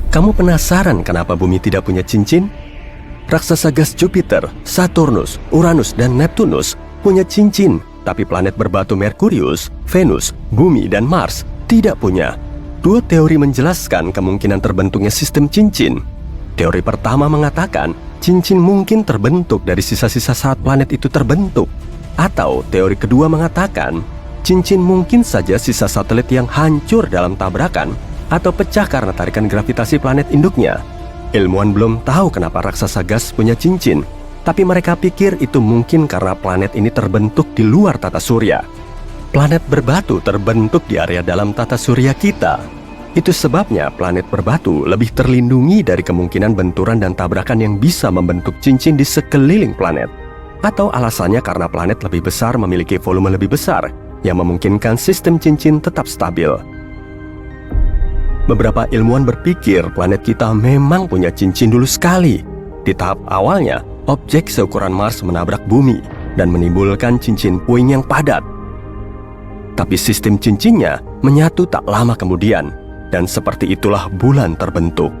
Kamu penasaran kenapa bumi tidak punya cincin? Raksasa gas Jupiter, Saturnus, Uranus, dan Neptunus punya cincin, tapi planet berbatu Merkurius, Venus, Bumi, dan Mars tidak punya. Dua teori menjelaskan kemungkinan terbentuknya sistem cincin. Teori pertama mengatakan cincin mungkin terbentuk dari sisa-sisa saat planet itu terbentuk. Atau teori kedua mengatakan cincin mungkin saja sisa satelit yang hancur dalam tabrakan atau pecah karena tarikan gravitasi planet induknya. Ilmuwan belum tahu kenapa raksasa gas punya cincin, tapi mereka pikir itu mungkin karena planet ini terbentuk di luar tata surya. Planet berbatu terbentuk di area dalam tata surya kita. Itu sebabnya planet berbatu lebih terlindungi dari kemungkinan benturan dan tabrakan yang bisa membentuk cincin di sekeliling planet. Atau alasannya karena planet lebih besar memiliki volume lebih besar, yang memungkinkan sistem cincin tetap stabil. Beberapa ilmuwan berpikir planet kita memang punya cincin dulu sekali. Di tahap awalnya, objek seukuran Mars menabrak bumi dan menimbulkan cincin puing yang padat. Tapi sistem cincinnya menyatu tak lama kemudian, dan seperti itulah bulan terbentuk.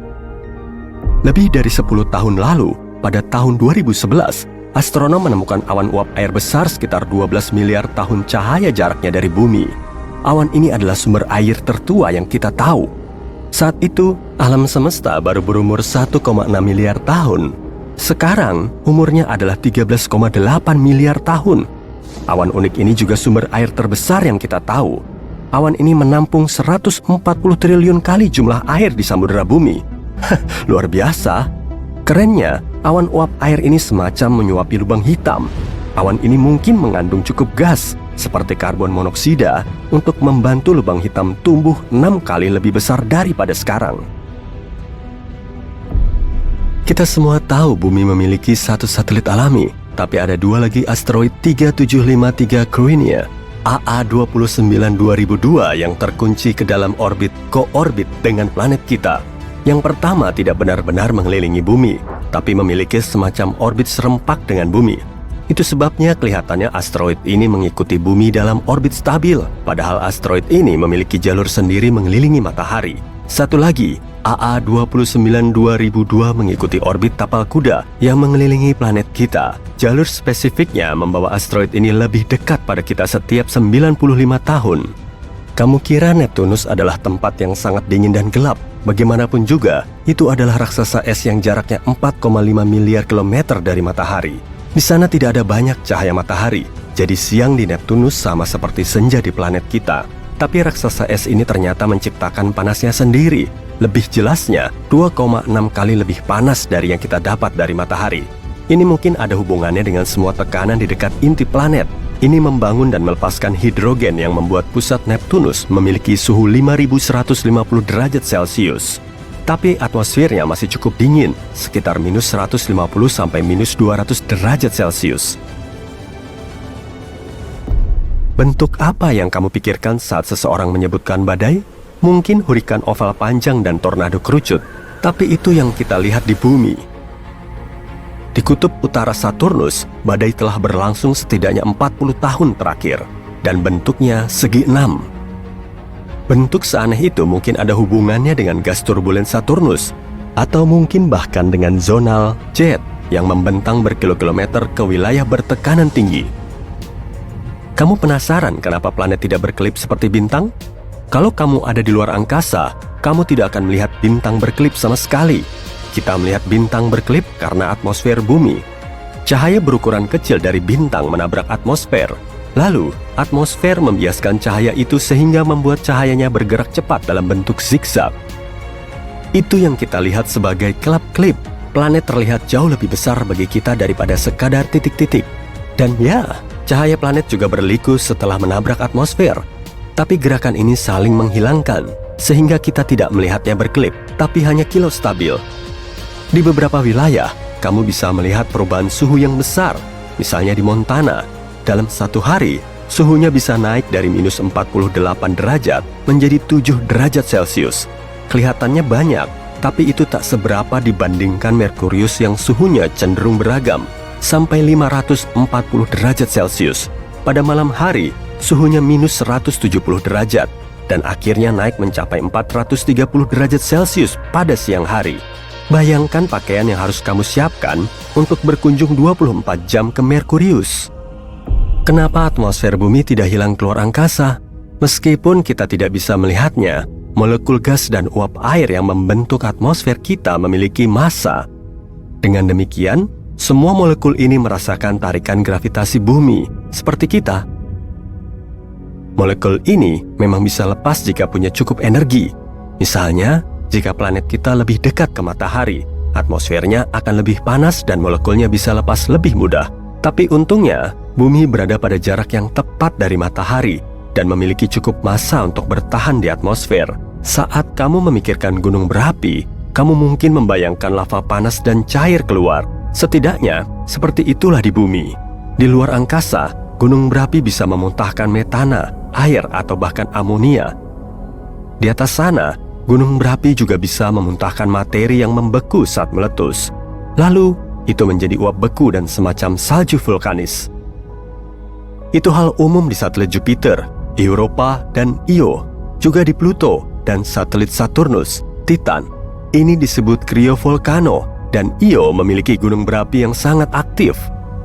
Lebih dari 10 tahun lalu, pada tahun 2011, astronom menemukan awan uap air besar sekitar 12 miliar tahun cahaya jaraknya dari bumi. Awan ini adalah sumber air tertua yang kita tahu. Saat itu, alam semesta baru berumur 1,6 miliar tahun. Sekarang, umurnya adalah 13,8 miliar tahun. Awan unik ini juga sumber air terbesar yang kita tahu. Awan ini menampung 140 triliun kali jumlah air di samudera bumi. Luar biasa. Kerennya, awan uap air ini semacam menyuapi lubang hitam. Awan ini mungkin mengandung cukup gas, seperti karbon monoksida, untuk membantu lubang hitam tumbuh 6 kali lebih besar daripada sekarang. Kita semua tahu bumi memiliki satu satelit alami, tapi ada dua lagi asteroid 3753 Carina AA29-2002 yang terkunci ke dalam orbit ko-orbit dengan planet kita. Yang pertama tidak benar-benar mengelilingi bumi, tapi memiliki semacam orbit serempak dengan bumi. Itu sebabnya kelihatannya asteroid ini mengikuti bumi dalam orbit stabil, padahal asteroid ini memiliki jalur sendiri mengelilingi matahari. Satu lagi, AA29-2002 mengikuti orbit tapal kuda yang mengelilingi planet kita. Jalur spesifiknya membawa asteroid ini lebih dekat pada kita setiap 95 tahun. Kamu kira Neptunus adalah tempat yang sangat dingin dan gelap? Bagaimanapun juga, itu adalah raksasa es yang jaraknya 4,5 miliar kilometer dari matahari. Di sana tidak ada banyak cahaya matahari, jadi siang di Neptunus sama seperti senja di planet kita. Tapi raksasa es ini ternyata menciptakan panasnya sendiri. Lebih jelasnya, 2,6 kali lebih panas dari yang kita dapat dari matahari. Ini mungkin ada hubungannya dengan semua tekanan di dekat inti planet. Ini membangun dan melepaskan hidrogen yang membuat pusat Neptunus memiliki suhu 5150 derajat Celcius. Tapi atmosfernya masih cukup dingin, sekitar minus 150 sampai minus 200 derajat Celcius. Bentuk apa yang kamu pikirkan saat seseorang menyebutkan badai? Mungkin hurikan oval panjang dan tornado kerucut, tapi itu yang kita lihat di bumi. Di kutub utara Saturnus, badai telah berlangsung setidaknya 40 tahun terakhir, dan bentuknya segi 6. Bentuk seaneh itu mungkin ada hubungannya dengan gas turbulen Saturnus, atau mungkin bahkan dengan zonal jet yang membentang berkilo-kilometer ke wilayah bertekanan tinggi. Kamu penasaran kenapa planet tidak berkelip seperti bintang? Kalau kamu ada di luar angkasa, kamu tidak akan melihat bintang berkelip sama sekali. Kita melihat bintang berkelip karena atmosfer bumi. Cahaya berukuran kecil dari bintang menabrak atmosfer. Lalu, atmosfer membiaskan cahaya itu sehingga membuat cahayanya bergerak cepat dalam bentuk zigzag. Itu yang kita lihat sebagai kelap-kelip. Planet terlihat jauh lebih besar bagi kita daripada sekadar titik-titik. Dan ya, cahaya planet juga berliku setelah menabrak atmosfer. Tapi gerakan ini saling menghilangkan, sehingga kita tidak melihatnya berkelip, tapi hanya kilau stabil. Di beberapa wilayah, kamu bisa melihat perubahan suhu yang besar, misalnya di Montana. Dalam satu hari, suhunya bisa naik dari minus 48 derajat menjadi 7 derajat Celcius. Kelihatannya banyak, tapi itu tak seberapa dibandingkan Merkurius yang suhunya cenderung beragam, sampai 540 derajat Celcius. Pada malam hari, suhunya minus 170 derajat. dan akhirnya naik mencapai 430 derajat Celcius pada siang hari. Bayangkan pakaian yang harus kamu siapkan untuk berkunjung 24 jam ke Merkurius. Kenapa atmosfer bumi tidak hilang keluar angkasa? Meskipun kita tidak bisa melihatnya, molekul gas dan uap air yang membentuk atmosfer kita memiliki massa. Dengan demikian, semua molekul ini merasakan tarikan gravitasi bumi, seperti kita. Molekul ini memang bisa lepas jika punya cukup energi. Misalnya, jika planet kita lebih dekat ke matahari, atmosfernya akan lebih panas dan molekulnya bisa lepas lebih mudah. Tapi untungnya, bumi berada pada jarak yang tepat dari matahari dan memiliki cukup massa untuk bertahan di atmosfer. Saat kamu memikirkan gunung berapi, kamu mungkin membayangkan lava panas dan cair keluar. Setidaknya, seperti itulah di bumi. Di luar angkasa, gunung berapi bisa memuntahkan metana, air, atau bahkan amonia. Di atas sana, gunung berapi juga bisa memuntahkan materi yang membeku saat meletus. Lalu, itu menjadi uap beku dan semacam salju vulkanis. Itu hal umum di satelit Jupiter, Europa, dan Io. Juga di Pluto dan satelit Saturnus, Titan. Ini disebut cryovolcano, dan Io memiliki gunung berapi yang sangat aktif.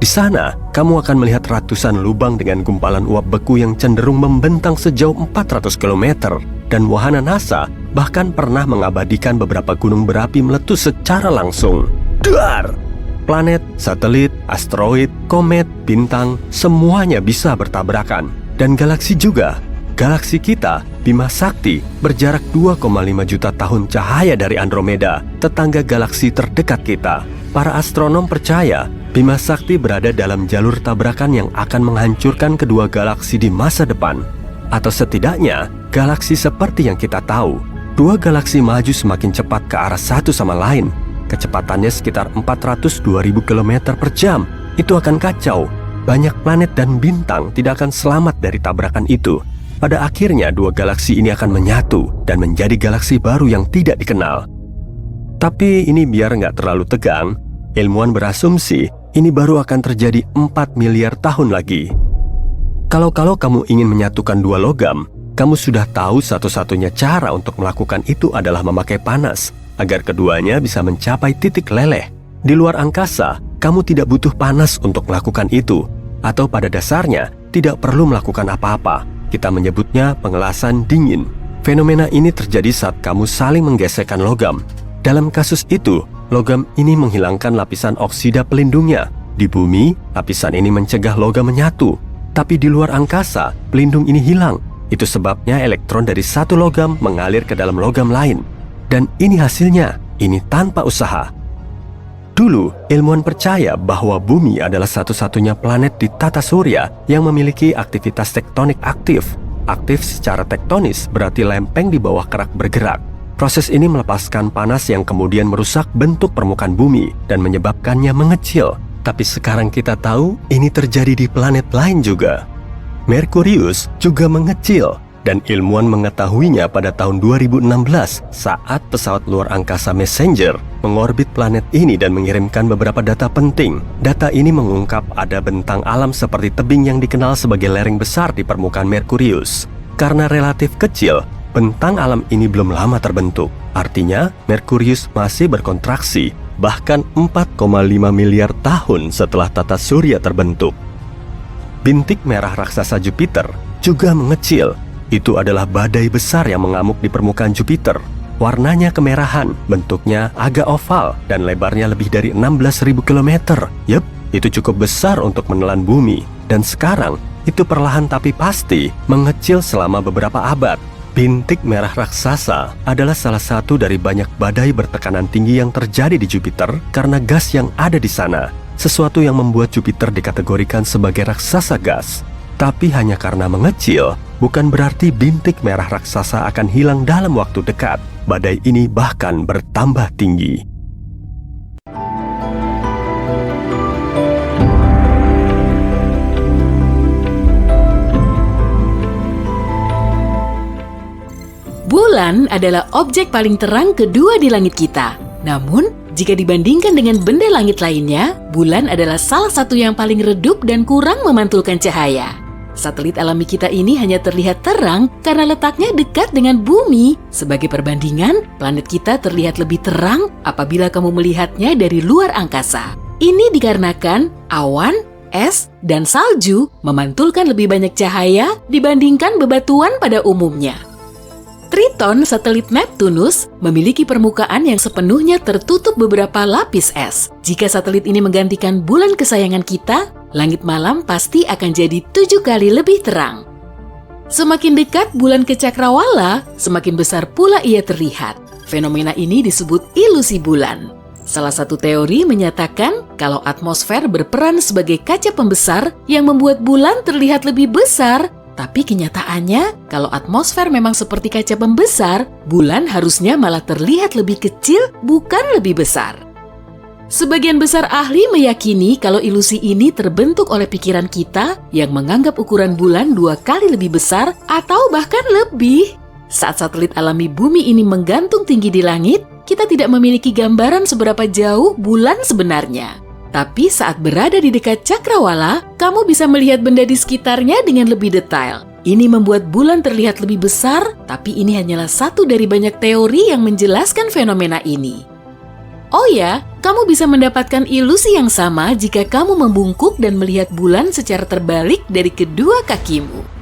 Di sana, kamu akan melihat ratusan lubang dengan gumpalan uap beku yang cenderung membentang sejauh 400 km. Dan wahana NASA bahkan pernah mengabadikan beberapa gunung berapi meletus secara langsung. Dar! Planet, satelit, asteroid, komet, bintang, semuanya bisa bertabrakan. Dan galaksi juga. Galaksi kita, Bima Sakti, berjarak 2,5 juta tahun cahaya dari Andromeda, tetangga galaksi terdekat kita. Para astronom percaya Bima Sakti berada dalam jalur tabrakan yang akan menghancurkan kedua galaksi di masa depan. Atau setidaknya, galaksi seperti yang kita tahu. Dua galaksi maju semakin cepat ke arah satu sama lain. Kecepatannya sekitar 402.000 km per jam. Itu akan kacau. Banyak planet dan bintang tidak akan selamat dari tabrakan itu. Pada akhirnya dua galaksi ini akan menyatu dan menjadi galaksi baru yang tidak dikenal. Tapi ini biar nggak terlalu tegang, ilmuwan berasumsi ini baru akan terjadi 4 miliar tahun lagi. Kalau kamu ingin menyatukan dua logam, kamu sudah tahu satu-satunya cara untuk melakukan itu adalah memakai panas, agar keduanya bisa mencapai titik leleh. Di luar angkasa, kamu tidak butuh panas untuk melakukan itu, atau pada dasarnya tidak perlu melakukan apa-apa. Kita menyebutnya pengelasan dingin. Fenomena ini terjadi saat kamu saling menggesekkan logam. Dalam kasus itu, logam ini menghilangkan lapisan oksida pelindungnya. Di bumi, lapisan ini mencegah logam menyatu. Tapi di luar angkasa, pelindung ini hilang. Itu sebabnya elektron dari satu logam mengalir ke dalam logam lain. Dan ini hasilnya, ini tanpa usaha. Dulu, ilmuwan percaya bahwa bumi adalah satu-satunya planet di tata surya yang memiliki aktivitas tektonik aktif. Aktif secara tektonis berarti lempeng di bawah kerak bergerak. Proses ini melepaskan panas yang kemudian merusak bentuk permukaan bumi dan menyebabkannya mengecil. Tapi sekarang kita tahu ini terjadi di planet lain juga. Merkurius juga mengecil. Dan ilmuwan mengetahuinya pada tahun 2016 saat pesawat luar angkasa Messenger mengorbit planet ini dan mengirimkan beberapa data penting. Data ini mengungkap ada bentang alam seperti tebing yang dikenal sebagai lereng besar di permukaan Merkurius. Karena relatif kecil, bentang alam ini belum lama terbentuk. Artinya, Merkurius masih berkontraksi, bahkan 4,5 miliar tahun setelah tata surya terbentuk. Bintik merah raksasa Jupiter juga mengecil. Itu adalah badai besar yang mengamuk di permukaan Jupiter. Warnanya kemerahan, bentuknya agak oval, dan lebarnya lebih dari 16.000 km. Yup, itu cukup besar untuk menelan bumi. Dan sekarang, itu perlahan tapi pasti mengecil selama beberapa abad. Bintik merah raksasa adalah salah satu dari banyak badai bertekanan tinggi yang terjadi di Jupiter karena gas yang ada di sana. Sesuatu yang membuat Jupiter dikategorikan sebagai raksasa gas. Tapi hanya karena mengecil, bukan berarti bintik merah raksasa akan hilang dalam waktu dekat. Badai ini bahkan bertambah tinggi. Bulan adalah objek paling terang kedua di langit kita. Namun, jika dibandingkan dengan benda langit lainnya, bulan adalah salah satu yang paling redup dan kurang memantulkan cahaya. Satelit alami kita ini hanya terlihat terang karena letaknya dekat dengan bumi. Sebagai perbandingan, planet kita terlihat lebih terang apabila kamu melihatnya dari luar angkasa. Ini dikarenakan awan, es, dan salju memantulkan lebih banyak cahaya dibandingkan bebatuan pada umumnya. Triton, satelit Neptunus, memiliki permukaan yang sepenuhnya tertutup beberapa lapis es. Jika satelit ini menggantikan bulan kesayangan kita, langit malam pasti akan jadi 7 kali lebih terang. Semakin dekat bulan ke cakrawala, semakin besar pula ia terlihat. Fenomena ini disebut ilusi bulan. Salah satu teori menyatakan kalau atmosfer berperan sebagai kaca pembesar yang membuat bulan terlihat lebih besar. Tapi kenyataannya, kalau atmosfer memang seperti kaca pembesar, bulan harusnya malah terlihat lebih kecil, bukan lebih besar. Sebagian besar ahli meyakini kalau ilusi ini terbentuk oleh pikiran kita yang menganggap ukuran bulan 2 kali lebih besar atau bahkan lebih. Saat satelit alami bumi ini menggantung tinggi di langit, kita tidak memiliki gambaran seberapa jauh bulan sebenarnya. Tapi saat berada di dekat cakrawala, kamu bisa melihat benda di sekitarnya dengan lebih detail. Ini membuat bulan terlihat lebih besar, tapi ini hanyalah satu dari banyak teori yang menjelaskan fenomena ini. Oh ya, kamu bisa mendapatkan ilusi yang sama jika kamu membungkuk dan melihat bulan secara terbalik dari kedua kakimu.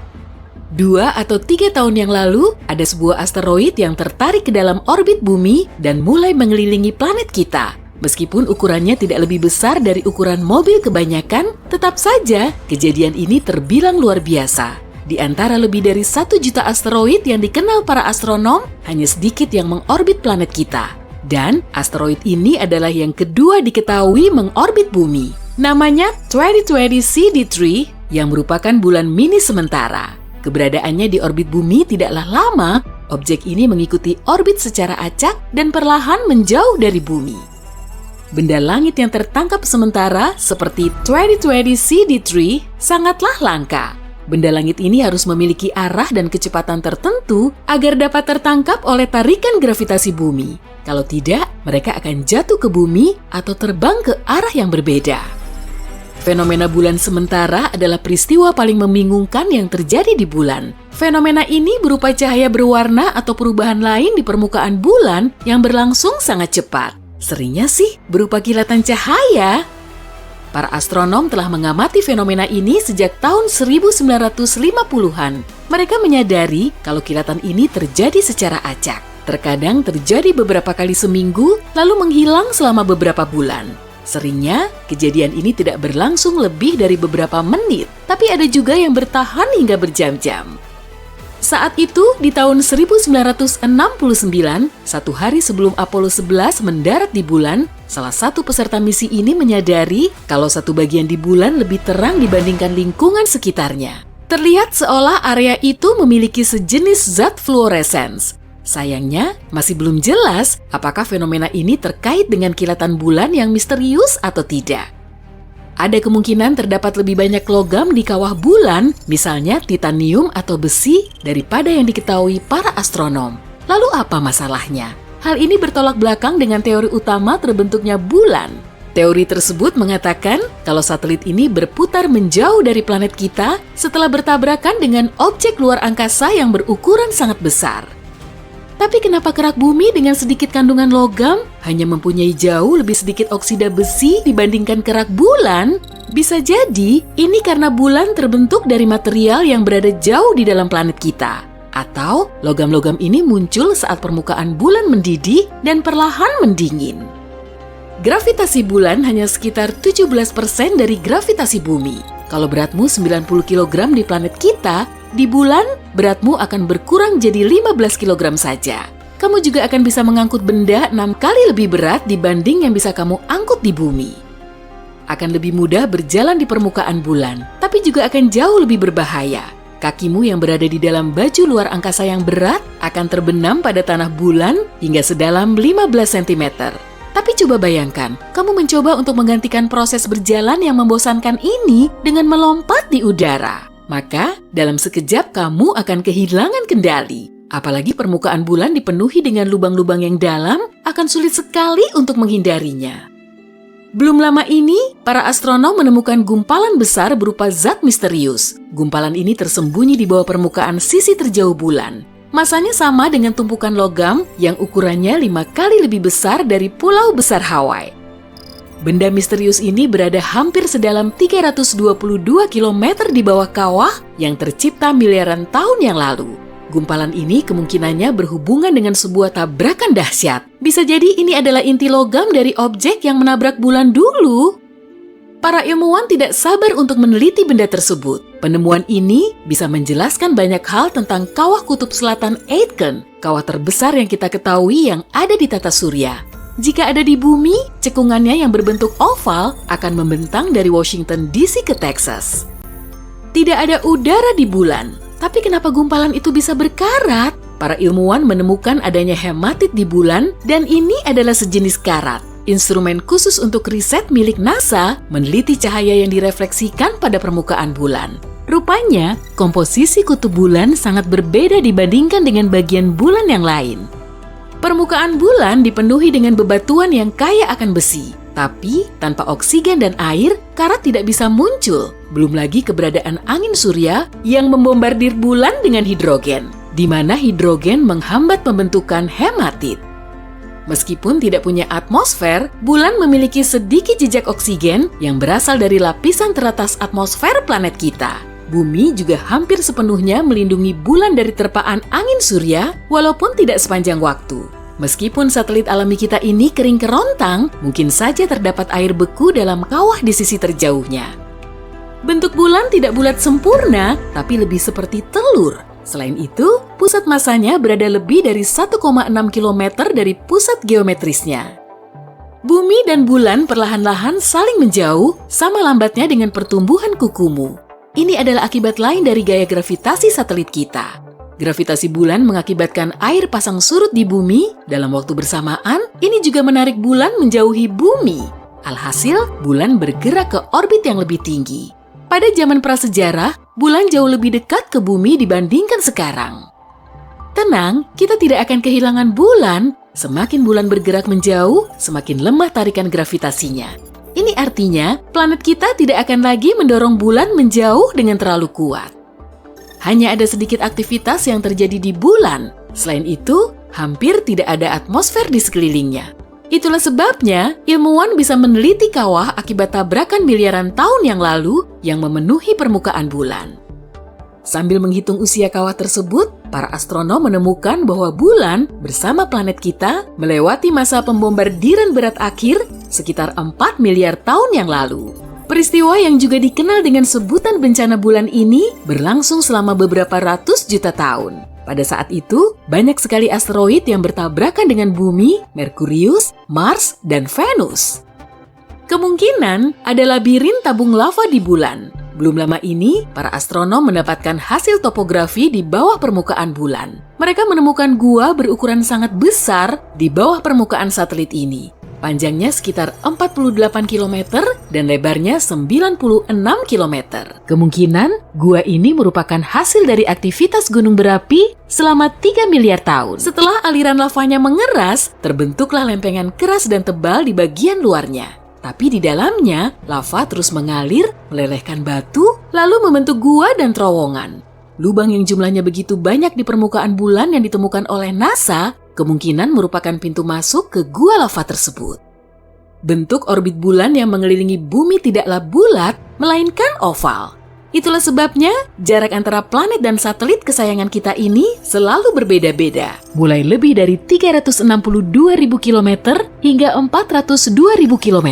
2 atau 3 tahun yang lalu, ada sebuah asteroid yang tertarik ke dalam orbit bumi dan mulai mengelilingi planet kita. Meskipun ukurannya tidak lebih besar dari ukuran mobil kebanyakan, tetap saja kejadian ini terbilang luar biasa. Di antara lebih dari 1 juta asteroid yang dikenal para astronom, hanya sedikit yang mengorbit planet kita. Dan asteroid ini adalah yang kedua diketahui mengorbit bumi. Namanya 2020 CD3 yang merupakan bulan mini sementara. Keberadaannya di orbit bumi tidaklah lama, objek ini mengikuti orbit secara acak dan perlahan menjauh dari bumi. Benda langit yang tertangkap sementara seperti 2020 CD3 sangatlah langka. Benda langit ini harus memiliki arah dan kecepatan tertentu agar dapat tertangkap oleh tarikan gravitasi bumi. Kalau tidak, mereka akan jatuh ke bumi atau terbang ke arah yang berbeda. Fenomena bulan sementara adalah peristiwa paling membingungkan yang terjadi di bulan. Fenomena ini berupa cahaya berwarna atau perubahan lain di permukaan bulan yang berlangsung sangat cepat. Seringnya sih berupa kilatan cahaya. Para astronom telah mengamati fenomena ini sejak tahun 1950-an. Mereka menyadari kalau kilatan ini terjadi secara acak. Terkadang terjadi beberapa kali seminggu, lalu menghilang selama beberapa bulan. Seringnya, kejadian ini tidak berlangsung lebih dari beberapa menit, tapi ada juga yang bertahan hingga berjam-jam. Saat itu, di tahun 1969, satu hari sebelum Apollo 11 mendarat di bulan, salah satu peserta misi ini menyadari kalau satu bagian di bulan lebih terang dibandingkan lingkungan sekitarnya. Terlihat seolah area itu memiliki sejenis zat fluoresens. Sayangnya, masih belum jelas apakah fenomena ini terkait dengan kilatan bulan yang misterius atau tidak. Ada kemungkinan terdapat lebih banyak logam di kawah bulan, misalnya titanium atau besi, daripada yang diketahui para astronom. Lalu apa masalahnya? Hal ini bertolak belakang dengan teori utama terbentuknya bulan. Teori tersebut mengatakan kalau satelit ini berputar menjauh dari planet kita setelah bertabrakan dengan objek luar angkasa yang berukuran sangat besar. Tapi kenapa kerak bumi dengan sedikit kandungan logam hanya mempunyai jauh lebih sedikit oksida besi dibandingkan kerak bulan? Bisa jadi ini karena bulan terbentuk dari material yang berada jauh di dalam planet kita. Atau logam-logam ini muncul saat permukaan bulan mendidih dan perlahan mendingin. Gravitasi bulan hanya sekitar 17% dari gravitasi bumi. Kalau beratmu 90 kg di planet kita, di bulan, beratmu akan berkurang jadi 15 kg saja. Kamu juga akan bisa mengangkut benda 6 kali lebih berat dibanding yang bisa kamu angkut di bumi. Akan lebih mudah berjalan di permukaan bulan, tapi juga akan jauh lebih berbahaya. Kakimu yang berada di dalam baju luar angkasa yang berat akan terbenam pada tanah bulan hingga sedalam 15 cm. Tapi coba bayangkan, kamu mencoba untuk menggantikan proses berjalan yang membosankan ini dengan melompat di udara. Maka, dalam sekejap kamu akan kehilangan kendali. Apalagi permukaan bulan dipenuhi dengan lubang-lubang yang dalam, akan sulit sekali untuk menghindarinya. Belum lama ini, para astronom menemukan gumpalan besar berupa zat misterius. Gumpalan ini tersembunyi di bawah permukaan sisi terjauh bulan. Masanya sama dengan tumpukan logam yang ukurannya 5 kali lebih besar dari pulau besar Hawaii. Benda misterius ini berada hampir sedalam 322 km di bawah kawah yang tercipta miliaran tahun yang lalu. Gumpalan ini kemungkinannya berhubungan dengan sebuah tabrakan dahsyat. Bisa jadi ini adalah inti logam dari objek yang menabrak bulan dulu. Para ilmuwan tidak sabar untuk meneliti benda tersebut. Penemuan ini bisa menjelaskan banyak hal tentang kawah kutub selatan Aitken, kawah terbesar yang kita ketahui yang ada di tata surya. Jika ada di bumi, cekungannya yang berbentuk oval akan membentang dari Washington DC ke Texas. Tidak ada udara di bulan, tapi kenapa gumpalan itu bisa berkarat? Para ilmuwan menemukan adanya hematit di bulan dan ini adalah sejenis karat. Instrumen khusus untuk riset milik NASA meneliti cahaya yang direfleksikan pada permukaan bulan. Rupanya, komposisi kutub bulan sangat berbeda dibandingkan dengan bagian bulan yang lain. Permukaan bulan dipenuhi dengan bebatuan yang kaya akan besi. Tapi, tanpa oksigen dan air, karat tidak bisa muncul. Belum lagi keberadaan angin surya yang membombardir bulan dengan hidrogen, di mana hidrogen menghambat pembentukan hematit. Meskipun tidak punya atmosfer, bulan memiliki sedikit jejak oksigen yang berasal dari lapisan teratas atmosfer planet kita. Bumi juga hampir sepenuhnya melindungi bulan dari terpaan angin surya, walaupun tidak sepanjang waktu. Meskipun satelit alami kita ini kering kerontang, mungkin saja terdapat air beku dalam kawah di sisi terjauhnya. Bentuk bulan tidak bulat sempurna, tapi lebih seperti telur. Selain itu, pusat masanya berada lebih dari 1,6 km dari pusat geometrisnya. Bumi dan bulan perlahan-lahan saling menjauh, sama lambatnya dengan pertumbuhan kukumu. Ini adalah akibat lain dari gaya gravitasi satelit kita. Gravitasi bulan mengakibatkan air pasang surut di bumi. Dalam waktu bersamaan, ini juga menarik bulan menjauhi bumi. Alhasil, bulan bergerak ke orbit yang lebih tinggi. Pada zaman prasejarah, bulan jauh lebih dekat ke bumi dibandingkan sekarang. Tenang, kita tidak akan kehilangan bulan. Semakin bulan bergerak menjauh, semakin lemah tarikan gravitasinya. Ini artinya, planet kita tidak akan lagi mendorong bulan menjauh dengan terlalu kuat. Hanya ada sedikit aktivitas yang terjadi di bulan. Selain itu, hampir tidak ada atmosfer di sekelilingnya. Itulah sebabnya ilmuwan bisa meneliti kawah akibat tabrakan miliaran tahun yang lalu yang memenuhi permukaan bulan. Sambil menghitung usia kawah tersebut, para astronom menemukan bahwa bulan bersama planet kita melewati masa pembombardiran berat akhir sekitar 4 miliar tahun yang lalu. Peristiwa yang juga dikenal dengan sebutan bencana bulan ini berlangsung selama beberapa ratus juta tahun. Pada saat itu, banyak sekali asteroid yang bertabrakan dengan bumi, Merkurius, Mars, dan Venus. Kemungkinan ada labirin tabung lava di bulan. Belum lama ini, para astronom mendapatkan hasil topografi di bawah permukaan bulan. Mereka menemukan gua berukuran sangat besar di bawah permukaan satelit ini. Panjangnya sekitar 48 km dan lebarnya 96 km. Kemungkinan gua ini merupakan hasil dari aktivitas gunung berapi selama 3 miliar tahun. Setelah aliran lavanya mengeras, terbentuklah lempengan keras dan tebal di bagian luarnya. Tapi di dalamnya, lava terus mengalir, melelehkan batu, lalu membentuk gua dan terowongan. Lubang yang jumlahnya begitu banyak di permukaan bulan yang ditemukan oleh NASA kemungkinan merupakan pintu masuk ke gua lava tersebut. Bentuk orbit bulan yang mengelilingi bumi tidaklah bulat, melainkan oval. Itulah sebabnya jarak antara planet dan satelit kesayangan kita ini selalu berbeda-beda. Mulai lebih dari 362.000 km hingga 402.000 km.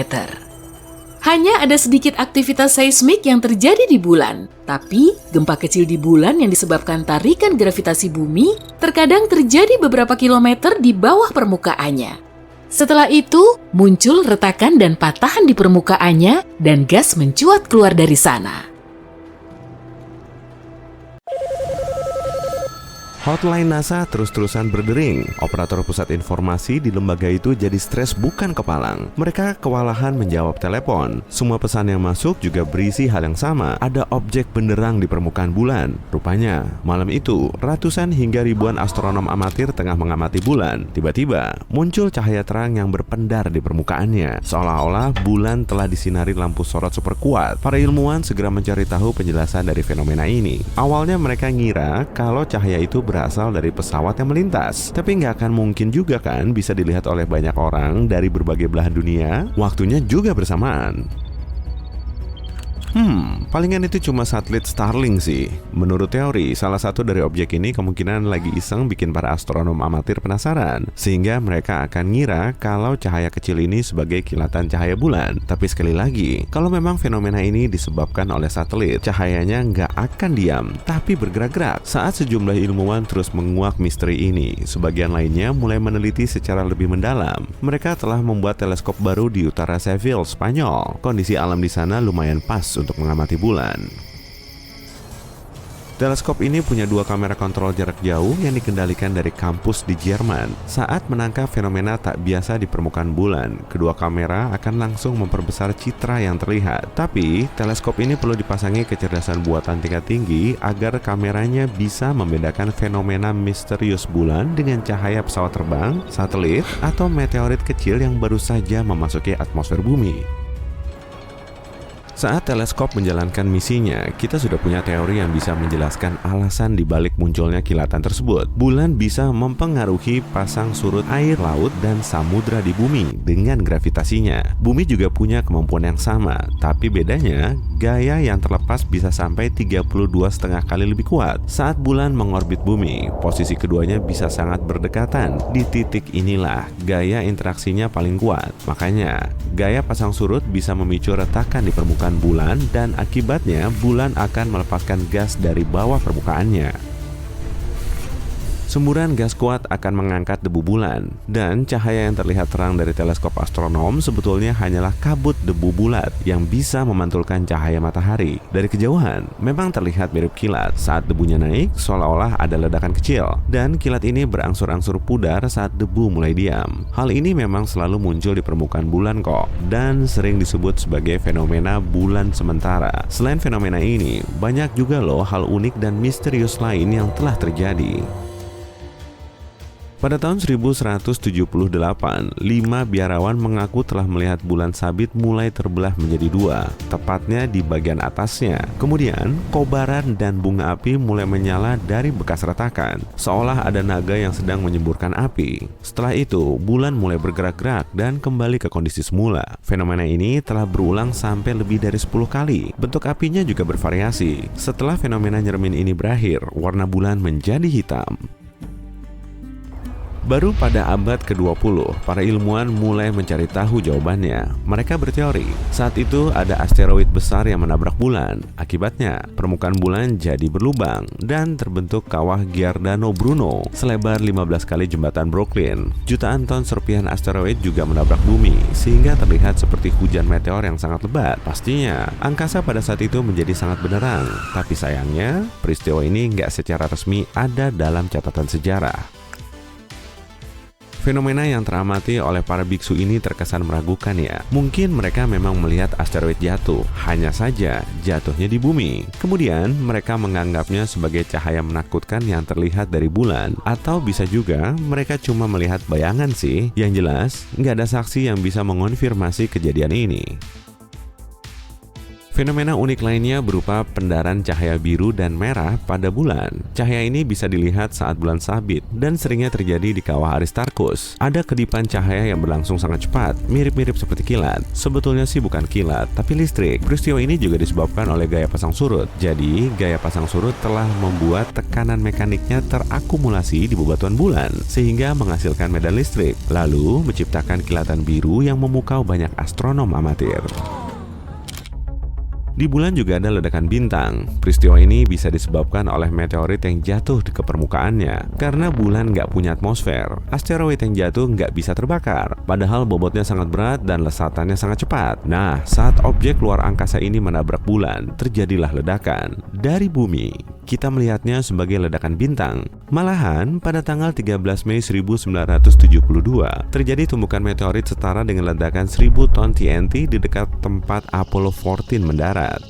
Hanya ada sedikit aktivitas seismik yang terjadi di bulan. Tapi, gempa kecil di bulan yang disebabkan tarikan gravitasi bumi terkadang terjadi beberapa kilometer di bawah permukaannya. Setelah itu, muncul retakan dan patahan di permukaannya dan gas mencuat keluar dari sana. Hotline NASA terus-terusan berdering. Operator pusat informasi di lembaga itu jadi stres bukan kepalang. Mereka kewalahan menjawab telepon. Semua pesan yang masuk juga berisi hal yang sama. Ada objek benderang di permukaan bulan. Rupanya, malam itu, ratusan hingga ribuan astronom amatir tengah mengamati bulan. Tiba-tiba, muncul cahaya terang yang berpendar di permukaannya. Seolah-olah bulan telah disinari lampu sorot super kuat. Para ilmuwan segera mencari tahu penjelasan dari fenomena ini. Awalnya mereka ngira kalau cahaya itu berasal dari pesawat yang melintas. Tapi nggak akan mungkin juga kan bisa dilihat oleh banyak orang dari berbagai belahan dunia, waktunya juga bersamaan. Palingan itu cuma satelit Starlink sih. Menurut teori, salah satu dari objek ini kemungkinan lagi iseng bikin para astronom amatir penasaran, sehingga mereka akan ngira kalau cahaya kecil ini sebagai kilatan cahaya bulan. Tapi sekali lagi, kalau memang fenomena ini disebabkan oleh satelit, cahayanya nggak akan diam, tapi bergerak-gerak. Saat sejumlah ilmuwan terus menguak misteri ini, sebagian lainnya mulai meneliti secara lebih mendalam. Mereka telah membuat teleskop baru di utara Seville, Spanyol. Kondisi alam di sana lumayan pas untuk mengamati bulan. Teleskop ini punya dua kamera kontrol jarak jauh yang dikendalikan dari kampus di Jerman. Saat menangkap fenomena tak biasa di permukaan bulan, kedua kamera akan langsung memperbesar citra yang terlihat. Tapi, teleskop ini perlu dipasangi kecerdasan buatan tingkat tinggi agar kameranya bisa membedakan fenomena misterius bulan dengan cahaya pesawat terbang, satelit, atau meteorit kecil yang baru saja memasuki atmosfer bumi. Saat teleskop menjalankan misinya, kita sudah punya teori yang bisa menjelaskan alasan dibalik munculnya kilatan tersebut. Bulan bisa mempengaruhi pasang surut air laut dan samudra di bumi dengan gravitasinya. Bumi juga punya kemampuan yang sama, tapi bedanya gaya yang terlepas bisa sampai 32,5 kali lebih kuat. Saat bulan mengorbit bumi, posisi keduanya bisa sangat berdekatan. Di titik inilah gaya interaksinya paling kuat. Makanya, gaya pasang surut bisa memicu retakan di permukaan bulan dan akibatnya bulan akan melepaskan gas dari bawah permukaannya. Semburan gas kuat akan mengangkat debu bulan, dan cahaya yang terlihat terang dari teleskop astronom sebetulnya hanyalah kabut debu bulat yang bisa memantulkan cahaya matahari. Dari kejauhan, memang terlihat mirip kilat. Saat debunya naik, seolah-olah ada ledakan kecil, dan kilat ini berangsur-angsur pudar saat debu mulai diam. Hal ini memang selalu muncul di permukaan bulan kok, dan sering disebut sebagai fenomena bulan sementara. Selain fenomena ini, banyak juga loh hal unik dan misterius lain yang telah terjadi. Pada tahun 1178, 5 biarawan mengaku telah melihat bulan sabit mulai terbelah menjadi dua, tepatnya di bagian atasnya. Kemudian, kobaran dan bunga api mulai menyala dari bekas retakan, seolah ada naga yang sedang menyemburkan api. Setelah itu, bulan mulai bergerak-gerak dan kembali ke kondisi semula. Fenomena ini telah berulang sampai lebih dari 10 kali. Bentuk apinya juga bervariasi. Setelah fenomena nyeremin ini berakhir, warna bulan menjadi hitam. Baru pada abad ke-20, para ilmuwan mulai mencari tahu jawabannya. Mereka berteori, saat itu ada asteroid besar yang menabrak bulan. Akibatnya, permukaan bulan jadi berlubang dan terbentuk kawah Giordano Bruno selebar 15 kali jembatan Brooklyn. Jutaan ton serpihan asteroid juga menabrak bumi, sehingga terlihat seperti hujan meteor yang sangat lebat. Pastinya, angkasa pada saat itu menjadi sangat benderang. Tapi sayangnya, peristiwa ini nggak secara resmi ada dalam catatan sejarah. Fenomena yang teramati oleh para biksu ini terkesan meragukan ya. Mungkin mereka memang melihat asteroid jatuh, hanya saja jatuhnya di bumi. Kemudian mereka menganggapnya sebagai cahaya menakutkan yang terlihat dari bulan. Atau bisa juga mereka cuma melihat bayangan sih. Yang jelas, nggak ada saksi yang bisa mengonfirmasi kejadian ini. Fenomena unik lainnya berupa pendaran cahaya biru dan merah pada bulan. Cahaya ini bisa dilihat saat bulan sabit dan seringnya terjadi di kawah Aristarchus. Ada kedipan cahaya yang berlangsung sangat cepat, mirip-mirip seperti kilat. Sebetulnya sih bukan kilat, tapi listrik. Peristiwa ini juga disebabkan oleh gaya pasang surut. Jadi, gaya pasang surut telah membuat tekanan mekaniknya terakumulasi di bebatuan bulan, sehingga menghasilkan medan listrik, lalu menciptakan kilatan biru yang memukau banyak astronom amatir. Di bulan juga ada ledakan bintang. Peristiwa ini bisa disebabkan oleh meteorit yang jatuh ke permukaannya. Karena bulan nggak punya atmosfer, asteroid yang jatuh nggak bisa terbakar. Padahal bobotnya sangat berat dan lesatannya sangat cepat. Nah, saat objek luar angkasa ini menabrak bulan, terjadilah ledakan. Dari bumi, kita melihatnya sebagai ledakan bintang. Malahan, pada tanggal 13 Mei 1972, terjadi tumbukan meteorit setara dengan ledakan 1000 ton TNT di dekat tempat Apollo 14 mendarat.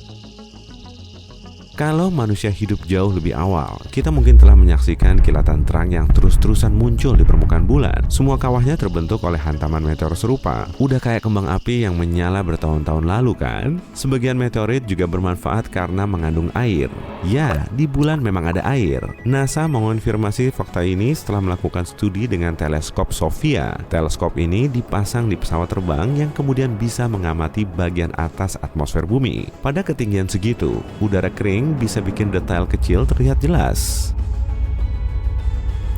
Kalau manusia hidup jauh lebih awal, kita mungkin telah menyaksikan kilatan terang yang terus-terusan muncul di permukaan bulan. Semua kawahnya terbentuk oleh hantaman meteor serupa. Udah kayak kembang api yang menyala bertahun-tahun lalu kan? Sebagian meteorit juga bermanfaat karena mengandung air. Ya, di bulan memang ada air. NASA mengonfirmasi fakta ini setelah melakukan studi dengan teleskop SOFIA. Teleskop ini dipasang di pesawat terbang yang kemudian bisa mengamati bagian atas atmosfer bumi. Pada ketinggian segitu, udara kering bisa bikin detail kecil terlihat jelas.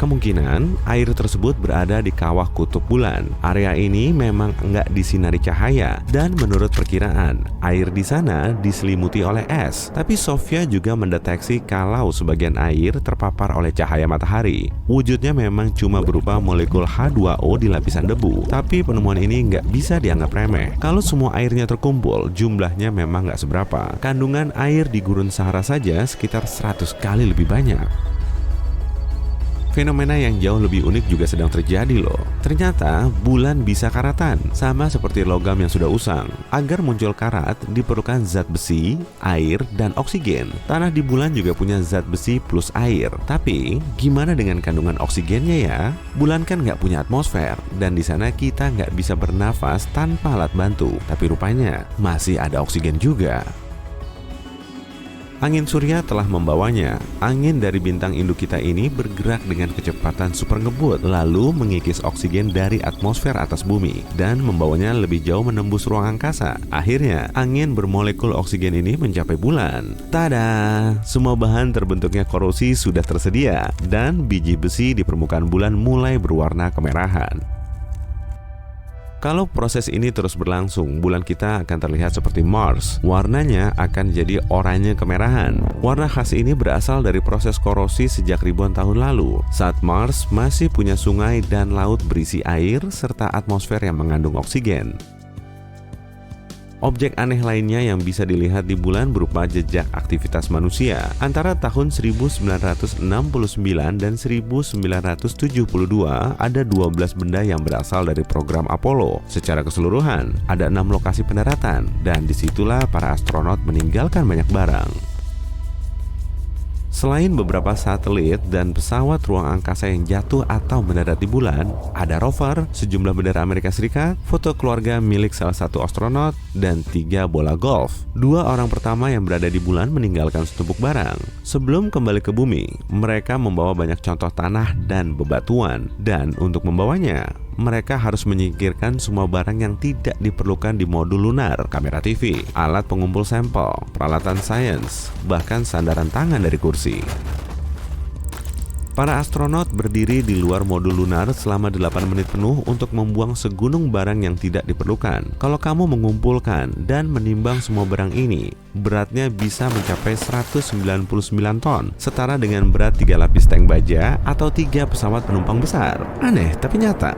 Kemungkinan air tersebut berada di kawah kutub bulan. Area ini memang nggak disinari cahaya, dan menurut perkiraan, air di sana diselimuti oleh es. Tapi SOFIA juga mendeteksi kalau sebagian air terpapar oleh cahaya matahari. Wujudnya memang cuma berupa molekul H2O di lapisan debu. Tapi penemuan ini nggak bisa dianggap remeh. Kalau semua airnya terkumpul, jumlahnya memang nggak seberapa. Kandungan air di gurun Sahara saja sekitar 100 kali lebih banyak. Fenomena yang jauh lebih unik juga sedang terjadi loh. Ternyata bulan bisa karatan, sama seperti logam yang sudah usang. Agar muncul karat diperlukan zat besi, air, dan oksigen. Tanah di bulan juga punya zat besi plus air. Tapi gimana dengan kandungan oksigennya ya? Bulan kan nggak punya atmosfer, dan di sana kita nggak bisa bernafas tanpa alat bantu. Tapi rupanya masih ada oksigen juga. Angin surya telah membawanya. Angin dari bintang induk kita ini bergerak dengan kecepatan super ngebut, lalu mengikis oksigen dari atmosfer atas bumi dan membawanya lebih jauh menembus ruang angkasa. Akhirnya, angin bermolekul oksigen ini mencapai bulan. Tada! Semua bahan terbentuknya korosi sudah tersedia, dan biji besi di permukaan bulan mulai berwarna kemerahan. Kalau proses ini terus berlangsung, bulan kita akan terlihat seperti Mars. Warnanya akan jadi oranye kemerahan. Warna khas ini berasal dari proses korosi sejak ribuan tahun lalu, saat Mars masih punya sungai dan laut berisi air serta atmosfer yang mengandung oksigen. Objek aneh lainnya yang bisa dilihat di bulan berupa jejak aktivitas manusia. Antara tahun 1969 dan 1972 ada 12 benda yang berasal dari program Apollo. Secara keseluruhan, ada 6 lokasi pendaratan, dan disitulah para astronot meninggalkan banyak barang. Selain beberapa satelit dan pesawat ruang angkasa yang jatuh atau mendarat di bulan, ada rover, sejumlah bendera Amerika Serikat, foto keluarga milik salah satu astronot, dan 3 bola golf. 2 orang pertama yang berada di bulan meninggalkan setumpuk barang. Sebelum kembali ke bumi, mereka membawa banyak contoh tanah dan bebatuan, dan untuk membawanya, mereka harus menyingkirkan semua barang yang tidak diperlukan di modul lunar, kamera TV, alat pengumpul sampel, peralatan sains, bahkan sandaran tangan dari kursi. Para astronot berdiri di luar modul lunar selama 8 menit penuh untuk membuang segunung barang yang tidak diperlukan. Kalau kamu mengumpulkan dan menimbang semua barang ini, beratnya bisa mencapai 199 ton, setara dengan berat 3 lapis tank baja atau 3 pesawat penumpang besar. Aneh tapi nyata.